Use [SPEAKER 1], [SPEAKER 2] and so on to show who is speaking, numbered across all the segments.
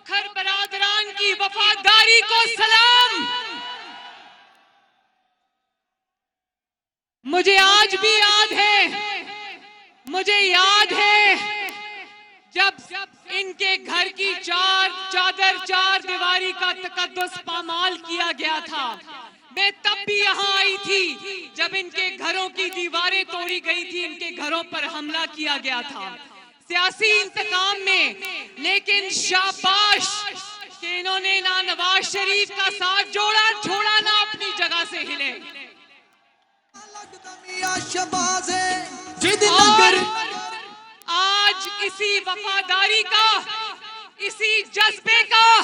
[SPEAKER 1] खोखर बरादरान की वफादारी को सलाम। मुझे आज भी याद है जब इनके घर की चार दीवारी का तकद्दुस पामाल किया गया था। मैं तब भी यहाँ आई थी जब इनके घरों की दीवारें तोड़ी गई थी, इनके घरों पर हमला किया गया था सियासी इंतकाम में। लेकिन शाबाश कि इन्होंने ना नवाज शरीफ का साथ छोड़ा ना अपनी जगह से हिले। और आज इसी वफादारी का, इसी जज्बे का,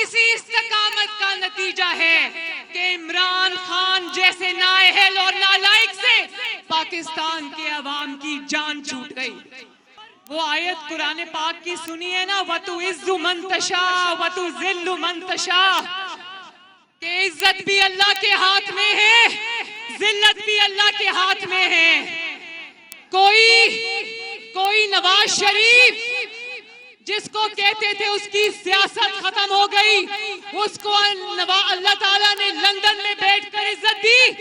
[SPEAKER 1] इसी इस्तकामत का नतीजा है कि इमरान खान जैसे नाअहल और नालायक से पाकिस्तान के अवाम की जान छूट गई। वो आयत कुरान पाक की सुनी है ना, वतु इज्जु मन तशा वतु जिल्लु मन तशा, कि इज्जत भी अल्लाह के हाथ में है, जिल्लत भी अल्लाह के हाथ में है। कोई नवाज शरीफ जिसको कहते थे उसकी सियासत खत्म हो गई, उसको अल्लाह ताला ने लंदन में बैठकर इज्जत दी,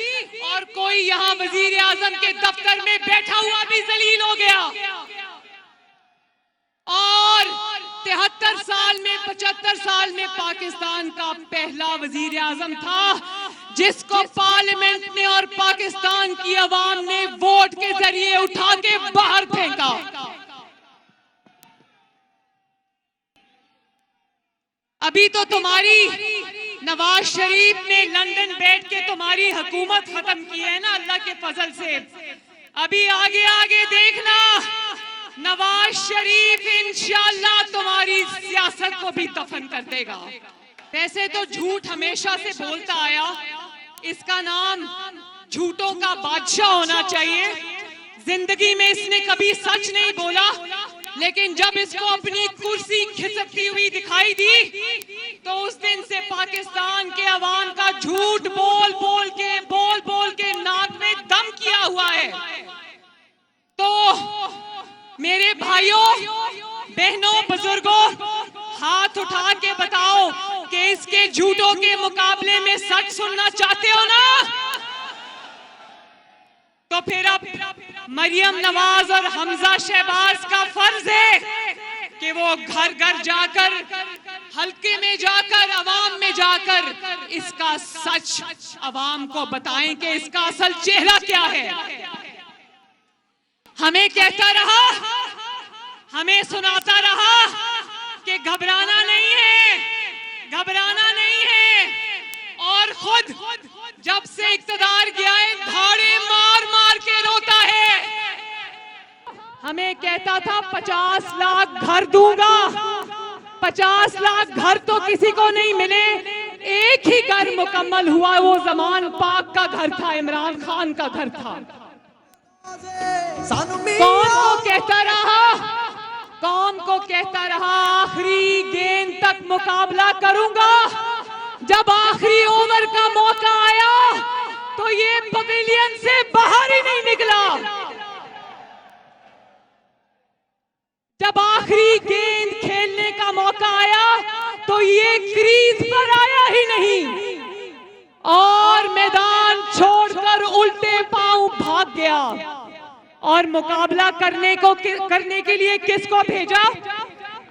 [SPEAKER 1] और कोई यहाँ वजीर आजम के दफ्तर में बैठा हुआ भी जलील हो गया। और 73 साल में 75 साल में पाकिस्तान का पहला वजीर आजम था जिसको पार्लियामेंट ने और पाकिस्तान की आवाम ने वोट के जरिए उठा के बाहर फेंका। अभी तो तुम्हारी नवाज शरीफ ने लंदन बैठ के तुम्हारी हुकूमत खत्म की है ना अल्लाह के फजल से। अभी आगे देखना, नवाज शरीफ इंशाअल्लाह तुम्हारी सियासत को भी दफन कर देगा। वैसे तो झूठ हमेशा से बोलता आया, इसका नाम झूठों का बादशाह होना चाहिए। जिंदगी में इसने कभी सच नहीं बोला, लेकिन जब इसको अपनी कुर्सी खिसकती हुई दिखाई दी तो उस दिन से पाकिस्तान के अवाम का झूठ बोल बोल के नाक में दम किया हुआ है। तो मेरे भाइयों बहनों बुजुर्गों, हाथ उठा के बताओ कि इसके झूठों के मुकाबले में सच सुनना चाहते हो ना? तो फिर अब मरियम नवाज और हमजा शहबाज का फर्ज है कि वो घर घर जाकर, हल्के में जाकर, अवाम में जाकर इसका सच अवाम को बताएं कि इसका असल चेहरा क्या है। हमें कहता रहा, हमें सुनाता रहा कि घबराना नहीं है, और खुद जब से इक़्तिदार गया है धाड़े मार के रोता है। हमें कहता था 50 लाख घर दूंगा, 50 लाख घर तो किसी को नहीं मिले, एक ही घर मुकम्मल हुआ, वो ज़मान पाक का घर था, इमरान खान का घर था। कौन को कहता रहा आखिरी गेंद तक मुकाबला करूंगा। जब आखिरी ओवर का मौका आया तो ये पवेलियन से बाहर ही नहीं निकला। जब आखिरी गेंद खेलने का मौका आया तो ये क्रीज पर आया ही नहीं और मैदान छोड़कर उल्टे पांव भाग गया। और मुकाबला करने के लिए किसको भेजा?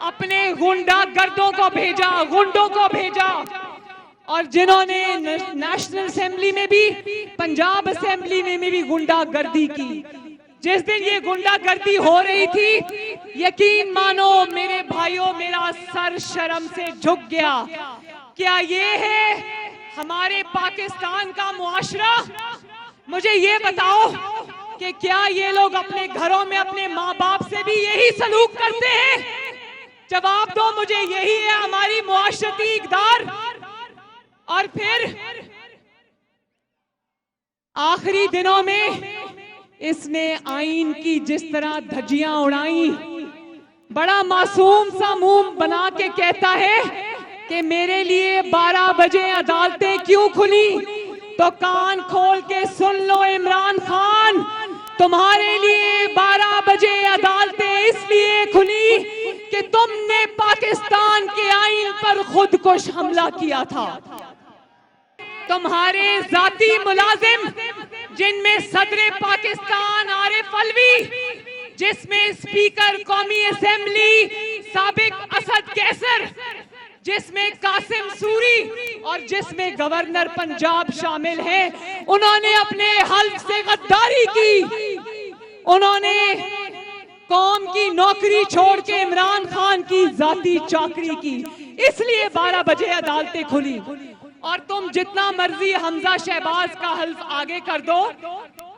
[SPEAKER 1] अपने गुंडों को भेजा। और जिन्होंने नेशनल असेंबली में भी, पंजाब असेंबली में भी गुंडागर्दी की। जिस दिन ये गुंडागर्दी हो रही थी, यकीन मानो मेरे भाइयों, मेरा सर शर्म से झुक गया। क्या ये है हमारे पाकिस्तान का मुआशरा? मुझे ये बताओ कि क्या ये लोग अपने घरों में अपने माँ बाप से भी यही सलूक करते हैं? जवाब दो मुझे। यही है हमारी मुआशरती इक़दार? और फिर आखिरी दिनों में इसने आईन की जिस तरह धज्जियां उड़ाई, बड़ा मासूम सा मुंह बना के कहता है कि मेरे लिए 12 बजे अदालतें क्यों खुली? तो कान खोल के सुन लो इमरान खान, तुम्हारे लिए 12 बजे अदालतें इसलिए खुली कि तुमने पाकिस्तान के आईन पर खुदकुश हमला किया था। तुम्हारे जाती मुलाजिम, जिनमें सदर पाकिस्तान आरिफ अलवी, जिसमें स्पीकर कौमी असेंबली साबिक असद कैसर, जिसमें कासिम सूरी और जिसमें गवर्नर पंजाब शामिल हैं, उन्होंने अपने हल्फ से गद्दारी की। उन्होंने कौम की नौकरी छोड़ के इमरान खान की जाती चाकरी की, इसलिए 12 बजे अदालतें खुली। और तुम जितना मर्जी हमजा शहबाज का हल्फ आगे कर दो,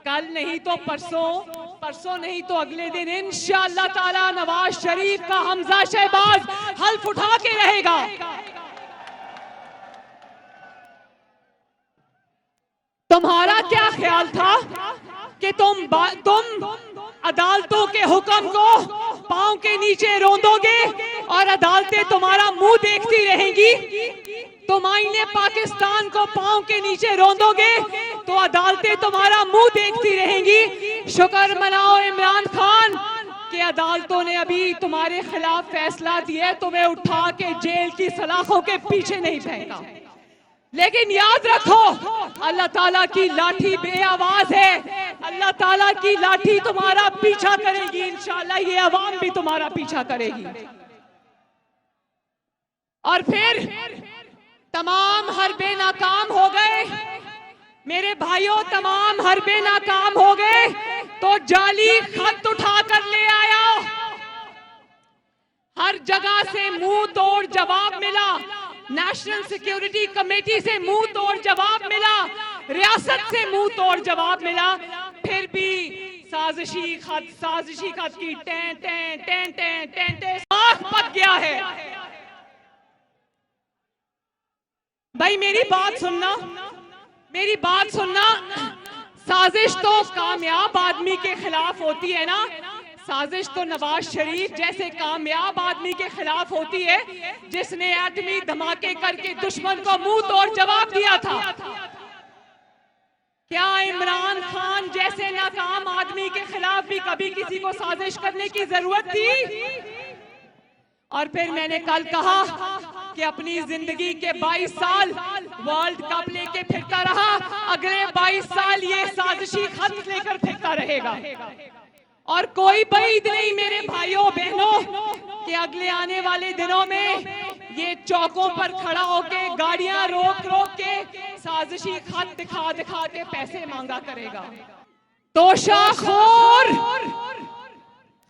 [SPEAKER 1] कल नहीं तो परसों, परसों नहीं तो अगले दिन इंशाअल्लाह ताला नवाज शरीफ का हमजा शहबाज हल्फ उठा के रहेगा। तुम्हारा क्या ख्याल था कि तुम अदालतों के हुक्म को पांव के नीचे रोंदोगे और अदालतें तुम्हारा मुंह देखती रहेंगी? तुम आईने पाकिस्तान को पांव के नीचे रोंदोगे तो अदालतें तुम्हारा मुंह देखती रहेंगी। शुक्र मनाओ इमरान खान कि अदालतों ने अभी तुम्हारे खिलाफ फैसला दिया, तुम्हें उठा के जेल की सलाखों के पीछे नहीं फेंका। लेकिन याद रखो, अल्लाह ताला की लाठी बेआवाज है। अल्लाह ताला की लाठी तुम्हारा पीछा करेगी, इंशाअल्लाह ये अवाम भी तुम्हारा पीछा करेगी। और फिर तमाम हरबे नाकाम हो गए मेरे भाइयों, तमाम हरबे नाकाम हो गए तो जाली खत उठा कर ले आया। हर जगह से मुंह तोड़ जवाब मिला। नेशनल सिक्योरिटी कमेटी से मुंह तोड़ जवाब मिला, रियासत से मुंह तोड़ जवाब मिला। फिर भी साजिशी खत की टें टें टें टें टें टें आंख पक गया है। भाई मेरी बात सुनना, मेरी बात सुनना। साजिश तो कामयाब आदमी के खिलाफ होती है ना, साजिश तो नवाज शरीफ जैसे कामयाब आदमी के खिलाफ होती है जिसने एटमी धमाके करके दुश्मन को मुंह तोड़ जवाब दिया था। क्या इमरान खान जैसे नाकाम आदमी के खिलाफ भी कभी किसी को साजिश करने की जरूरत थी? और फिर मैंने कल कहा कि अपनी जिंदगी के 22 साल वर्ल्ड कप लेके फिरता रहा, अगले 22 साल ये साजिशी खत लेकर फिरता रहेगा। और कोई बईद नहीं मेरे भाइयों बहनों कि अगले आने वाले दिनों में ये चौकों पर खड़ा होके गाड़ियां रोक रोक के साजिशी खत दिखा दिखा के पैसे मांगा करेगा। तोशाखोर,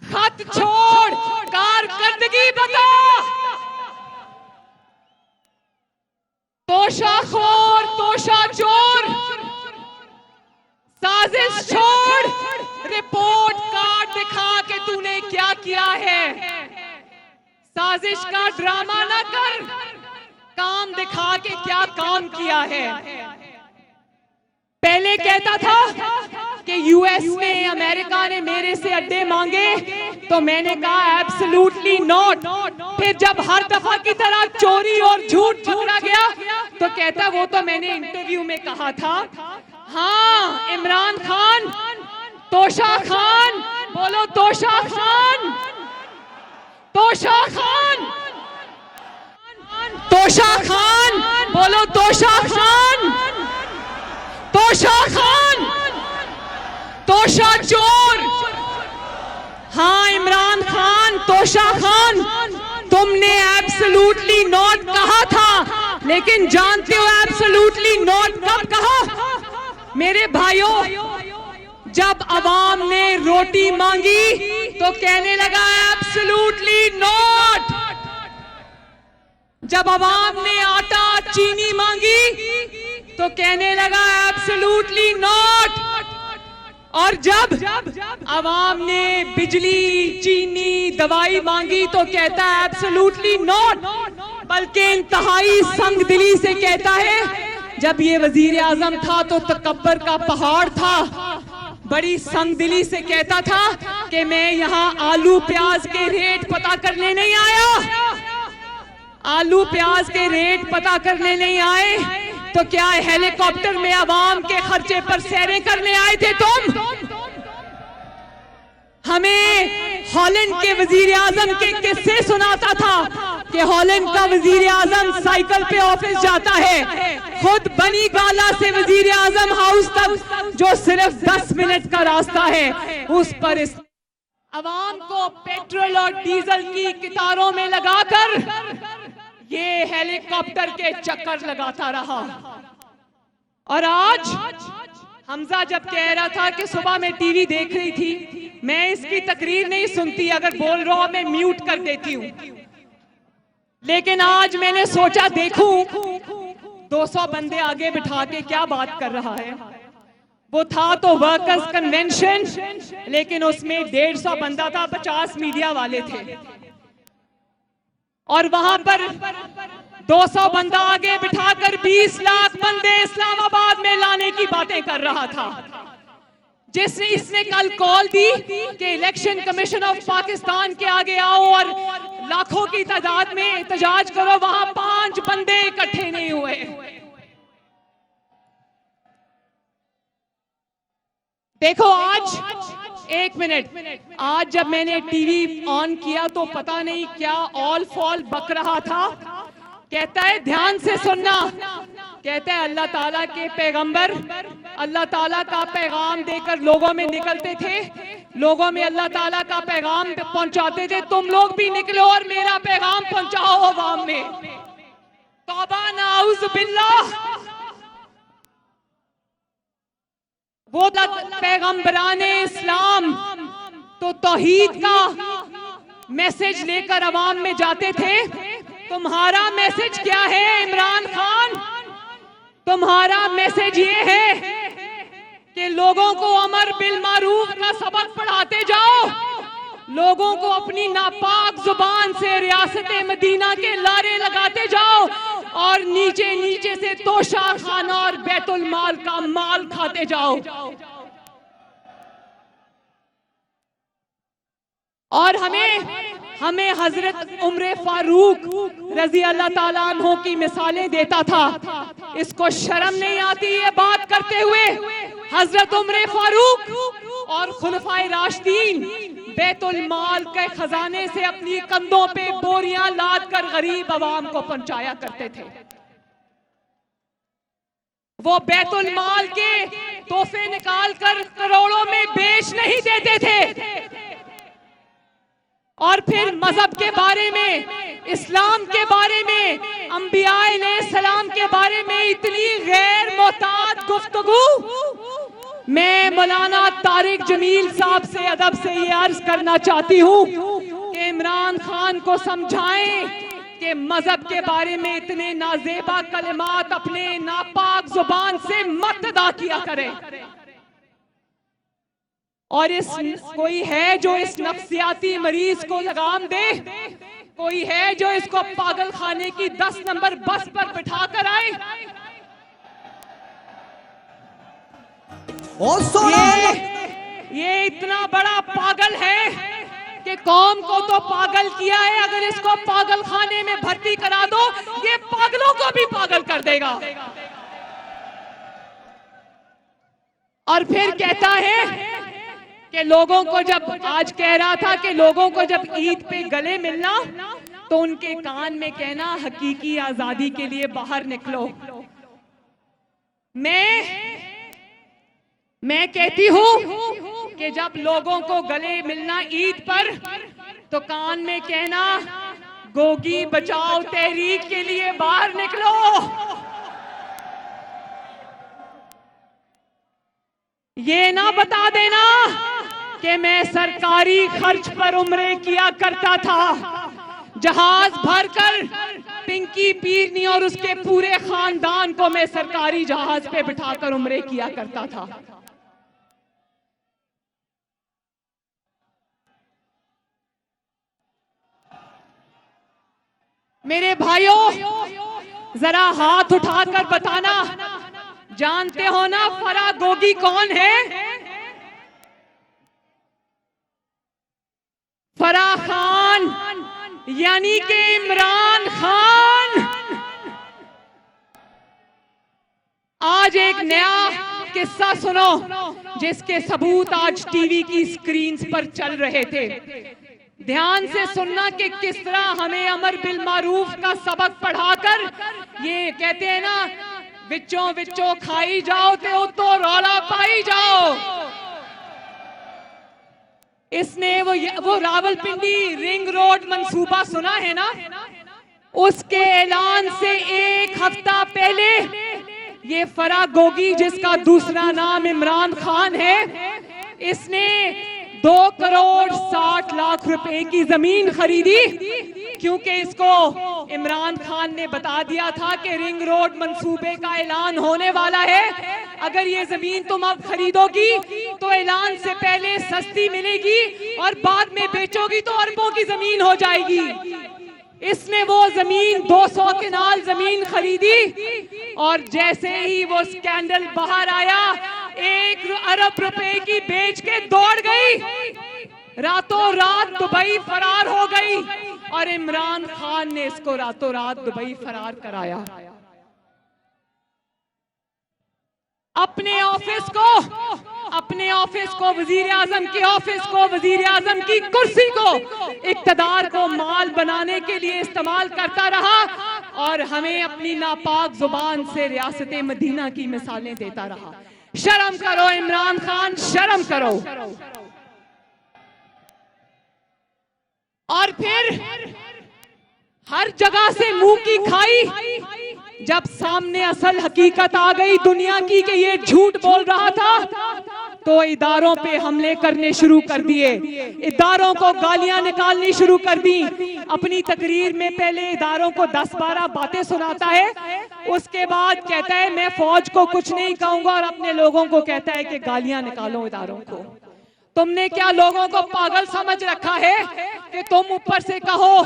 [SPEAKER 1] खत छोड़, कारकर्दगी बता। तोशाखोर, तोशाचोर, साजिश छोड़, रिपोर्ट कार्ड दिखा के तूने क्या किया है। साजिश का ड्रामा ना कर, काम दिखा के क्या काम किया है। पहले कहता था कि यूएस में, अमेरिका ने मेरे से अड्डे मांगे तो मैंने कहा एब्सोल्युटली नॉट। फिर जब हर दफा की तरह चोरी और झूठ पकड़ा गया तो कहता वो तो मैंने इंटरव्यू में कहा था। हाँ इमरान खान, तोशा खान, बोलो तोशा खान, तोशा खान, तोशा खान, बोलो तोशा खान, तोशा खान, तोशा चोर। हाँ इमरान खान, तोशा खान, तुमने एब्सोल्युटली नॉट कहा था, लेकिन जानते हो एब्सोल्युटली नॉट कब कहा? मेरे भाइयों, जब अवाम ने रोटी मांगी तो कहने लगा एब्सोल्युटली नॉट। जब अवाम ने आटा चीनी मांगी तो कहने लगा एब्सोल्युटली नॉट। और जब अवाम ने बिजली, चीनी, दवाई मांगी तो कहता है एब्सोल्युटली नॉट। बल्कि इंतहाई संगदिली से कहता है, जब ये वजीर आजम था तो तकब्बर का पहाड़ था, बड़ी संगदिली से कहता था कि मैं यहाँ आलू प्याज के रेट पता करने नहीं आया। आलू प्याज के रेट पता करने नहीं आए तो क्या हेलीकॉप्टर में अवाम के खर्चे पर सैरें करने आए थे तुम? हमें हॉलैंड के वजीर आजम के किस्से सुनाता था, कि हॉलैंड का वजीर आजम साइकिल पे ऑफिस जाता है, खुद बनी गाला से वजीर आजम हाउस तक जो सिर्फ 10 मिनट का रास्ता है, उस पर इस अवाम को पेट्रोल और डीजल की कितारों में लगाकर ये हेलीकॉप्टर के चक्कर लगाता रहा। और आज हमजा जब कह रहा था कि सुबह मैं टीवी देख रही थी, मैं इसकी तकरीर नहीं सुनती, अगर बोल रहा हूं मैं म्यूट कर देती हूं, लेकिन आज मैंने सोचा देखूं 200 बंदे आगे बिठा के क्या बात कर रहा है। वो था तो वर्कर्स कन्वेंशन, लेकिन उसमें 150 बंदा था, 50 मीडिया वाले थे, और वहां पर 200 बंदा आगे बिठाकर 20 लाख बंदे इस्लामाबाद में लाने की बातें कर रहा था। जिसने इसने कल कॉल दी कि इलेक्शन कमीशन ऑफ पाकिस्तान के आगे आओ और लाखों की तादाद में एहतजाज करो, वहां 5 बंदे इकट्ठे नहीं हुए। देखो आज 1 मिनट, आज जब मैंने टीवी ऑन किया तो पता नहीं क्या ऑल फॉल बक रहा था। कहता है ध्यान से सुनना, कहता है अल्लाह ताला के पैगंबर अल्लाह ताला का पैगाम देकर लोगों में निकलते थे, लोगों में अल्लाह ताला का पैगाम पहुंचाते थे, तुम लोग भी निकलो और मेरा पैगाम पहुंचाओ अवाम में। तौबा नाउज़ बिल्लाह। वो पैगंबराने इस्लाम तो तौहीद का मैसेज लेकर अवाम में जाते थे। तुम्हारा मैसेज क्या है इमरान खान? तुम्हारा मैसेज ये है कि लोगों को अमर बिल मारूफ का सबक पढ़ाते जाओ, लोगों को अपनी नापाक जुबान से रियासत मदीना के लारे लगाते जाओ, और नीचे नीचे से तोशा खाना और बैतुल माल का माल खाते जाओ। और हमें हजरत उमर फारूक रजी अल्लाह ताला अन्हु की मिसालें देता था। इसको शर्म नहीं आती ये बात करते हुए? हजरत उमर फारूक और खुलफाए राशिदीन बैतुल माल के खजाने से अपनी कंधों पे बोरियां लाद कर गरीब आवाम को पहुंचाया करते थे। वो बैतुल माल के तोहफे निकाल कर करोड़ों में बेच नहीं देते थे। और फिर मजहब के बारे में, इस्लाम के बारे में, अंबिया अलैहिस्सलाम के बारे में इतनी गैर मोहतात गुफ्तगू। मैं मौलाना तारिक जमील साहब से अदब से ये अर्ज करना चाहती हूँ कि इमरान खान को समझाएं कि मजहब के बारे में इतने नाजेबा कलिमात अपने नापाक जुबान से मत अदा किया करें। और कोई है जो इस नफ्सियाती मरीज को लगाम दे, कोई है जो इसको पागल खाने की 10 नंबर बस पर बिठा कर आए। ये इतना बड़ा पागल है कि कौम को तो पागल किया है, अगर इसको पागल खाने में भर्ती करा दो ये पागलों को भी पागल कर देगा। और फिर कहता है कि लोगों को जब, आज कह रहा था कि लोगों को जब ईद पे गले मिलना तो उनके कान में कहना हकीकी आजादी के लिए बाहर निकलो। मैं कहती हूँ कि जब लोगों को गले मिलना ईद पर तो कान में कहना गोगी बचाओ तहरीक के लिए बाहर निकलो। ये ना बता देना कि मैं सरकारी खर्च पर उम्रे किया करता था, जहाज भरकर पिंकी पीरनी और उसके पूरे खानदान को मैं सरकारी जहाज पे बिठाकर उम्रे किया करता था। मेरे भाइयों जरा हाथ उठाकर बताना, जानते हो ना फराह गोगी कौन है? फराह खान यानी कि इमरान खान। आज एक नया किस्सा सुनो जिसके सबूत आज टीवी की स्क्रीन पर चल रहे थे। ध्यान से सुनना कि किस तरह हमें अमर बिल मारूफ का सबक पढ़ाकर ये कहते हैं ना, विचों विचों खाई जाओ तो रौला पाई जाओ। इसने वो रावलपिंडी रिंग रोड मंसूबा सुना है ना, उसके ऐलान से एक हफ्ता पहले ये फराग गोगी, जिसका दूसरा नाम इमरान खान है, इसने 2 करोड़ 60 लाख रुपए की जमीन खरीदी, क्योंकि इसको इमरान खान ने बता दिया था कि रिंग रोड मंसूबे का ऐलान होने वाला है। अगर ये जमीन तुम अब खरीदोगी तो ऐलान से पहले सस्ती मिलेगी और बाद में बेचोगी तो अरबों की जमीन हो जाएगी। इसने वो जमीन 200 कनाल जमीन खरीदी और जैसे ही वो स्कैंडल बाहर आया 1 अरब रुपए की बेच के दौड़ गई, रातों रात दुबई फरार हो गई और इमरान खान ने इसको रातों रात दुबई फरार कराया। अपने ऑफिस को वजीर आजम के ऑफिस को, वजीर आजम की कुर्सी को, इक्तदार को माल बनाने के लिए इस्तेमाल करता रहा और हमें अपनी नापाक जुबान से रियासत मदीना की मिसालें देता रहा। शर्म करो इमरान खान, शर्म करो। और फिर हर जगह से मुंह की खाई, जब सामने असल हकीकत आ गई दुनिया की कि ये झूठ बोल रहा था, तो इदारों पे हमले करने शुरू कर दिए, इदारों को गालियां निकालनी शुरू कर दी। अपनी तकरीर में पहले इदारों को 10-12 बातें सुनाता है, उसके बाद कहता है मैं फौज को कुछ नहीं कहूंगा और अपने लोगों को कहता है कि गालियां निकालो इदारों को। तुमने क्या लोगों को पागल समझ रखा है कि तुम ऊपर से कहो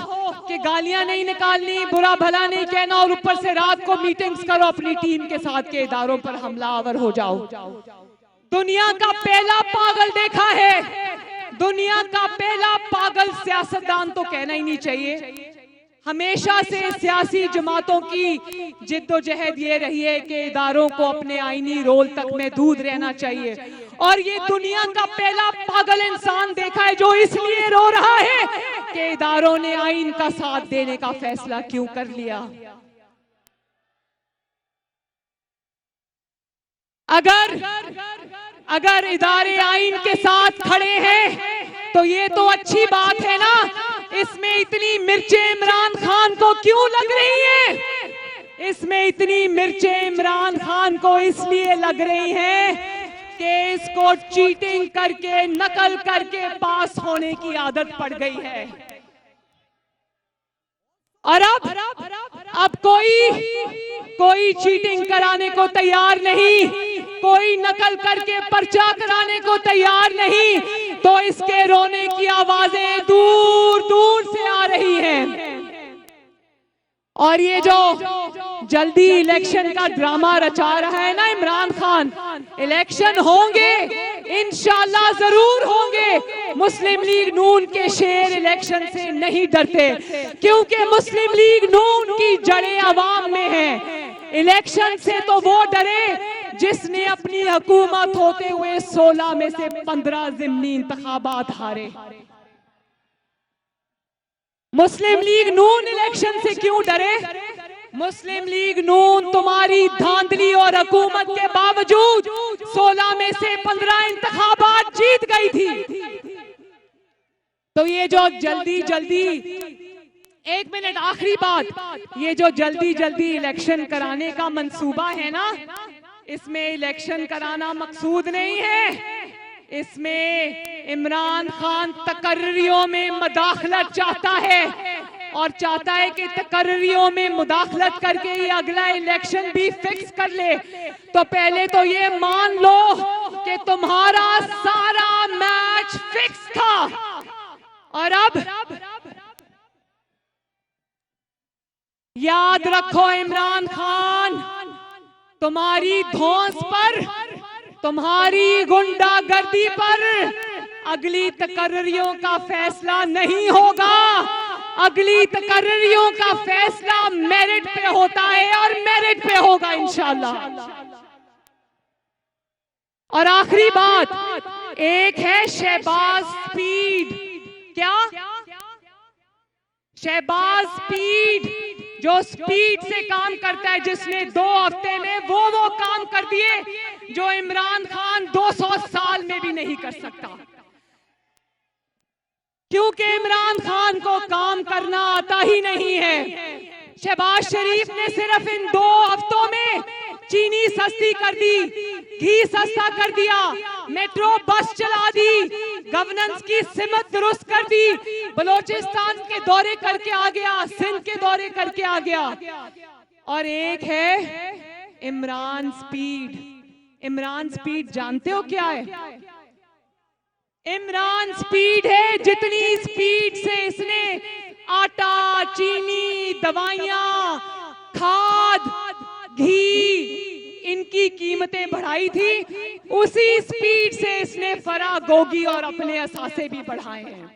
[SPEAKER 1] कि गालियां नहीं निकालनी, बुरा भला नहीं कहना और ऊपर से रात को मीटिंग्स करो अपनी टीम के साथ के इदारों पर हमलावर हो जाओ। दुनिया का पहला पागल देखा है, दुनिया का पहला पागल सियासतदान तो कहना ही नहीं चाहिए। हमेशा से सियासी जमातों की जिद्दोजहद ये रही है कि इदारों को अपने आईनी रोल तक महदूद रहना चाहिए, और ये दुनिया का पहला पागल इंसान देखा है जो इसलिए रो रहा है कि इदारों ने आईन का साथ देने का फैसला क्यों कर लिया। अगर इदारे आईन के साथ खड़े हैं तो ये तो अच्छी बात है ना, इसमें इतनी मिर्चें इमरान खान को क्यों लग रही हैं? इसमें इतनी मिर्चें इमरान खान को इसलिए लग रही हैं कि इसको चीटिंग करके, नकल करके पास होने की आदत पड़ गई है। और अब कोई चीटिंग कराने को तैयार नहीं, कोई नकल करके पर्चा कराने को तैयार नहीं, तो इसके रोने की आवाजें दूर दूर से आ रही हैं। और ये जो जल्दी इलेक्शन का ड्रामा रचा रहा है ना इमरान खान, इलेक्शन होंगे इंशाल्लाह, जरूर होंगे। मुस्लिम लीग नून के शेर इलेक्शन से नहीं डरते, क्योंकि मुस्लिम लीग नून की जड़ें अवाम में हैं। इलेक्शन से तो वो डरे जिसने अपनी हुकूमत होते हुए 16 में से 15 ज़िमनी इंतखाबात हारे। मुस्लिम लीग नून इलेक्शन से क्यों डरे? मुस्लिम लीग नून तुम्हारी धांधली और हुकूमत के बावजूद 16 में से 15 इंतखाबात जीत गई थी। तो ये जो जल्दी एक मिनट, आखिरी बात, ये जो जल्दी इलेक्शन कराने का मंसूबा है ना, इसमें इलेक्शन कराना मकसूद नहीं है। इसमें इमरान खान तकर्रियों में मुदाखलत चाहता है और चाहता है कि तकर्रियों में मुदाखलत करके ये अगला इलेक्शन भी फिक्स कर ले। तो पहले तो ये मान लो कि तुम्हारा सारा मैच फिक्स था, और अब याद रखो इमरान खान, तुम्हारी धौंस पर, तुम्हारी गुंडागर्दी पर अगली तकर्रियों का फैसला नहीं होगा। अगली तकर्रियों का फैसला मेरिट पे होता है और मेरिट पे होगा इंशाल्लाह। और आखिरी बात, एक है शहबाज स्पीड, क्या शहबाज स्पीड, जो स्पीड से काम करता है, जिसने 2 हफ्ते में वो काम कर दिए जो इमरान खान 200 साल में भी नहीं कर सकता। क्योंकि इमरान खान को काम करना आता ही नहीं है। शहबाज शरीफ ने सिर्फ इन 2 हफ्तों में चीनी सस्ती कर दी, घी सस्ता कर दिया, मेट्रो बस चला दी, गवर्नेंस की सिमत दुरुस्त कर दी, बलोचिस्तान के दौरे करके आ गया, सिंध के दौरे करके आ गया। और एक है इमरान स्पीड। इमरान स्पीड जानते हो क्या है? इमरान स्पीड है जितनी स्पीड से इसने आटा, चीनी, दवाइयां, खाद, घी, इनकी कीमतें बढ़ाई थी, उसी स्पीड से इसने फरा, गोगी और अपने असासे भी बढ़ाए हैं।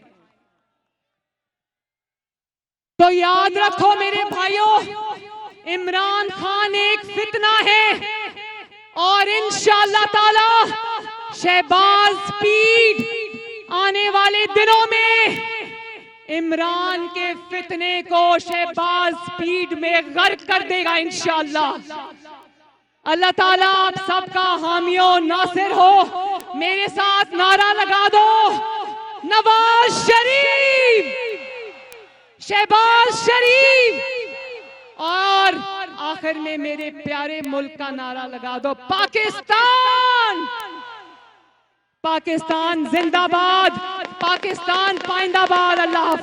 [SPEAKER 1] तो याद रखो मेरे भाइयों, इमरान खान एक फितना है और इंशाअल्लाह ताला शहबाज स्पीड आने वाले दिनों में इमरान के फितने को शहबाज स्पीड में गर्क कर देगा इंशाअल्लाह। अल्लाह ताला आप सबका हामियो नासिर हो। मेरे साथ नारा लगा दो, नवाज शरीफ, शहबाज शरीफ। और आखिर में मेरे प्यारे मुल्क का नारा लगा दो, पाकिस्तान, पाकिस्तान जिंदाबाद, पाकिस्तान पाइंदाबाद। अल्लाह हाफिज।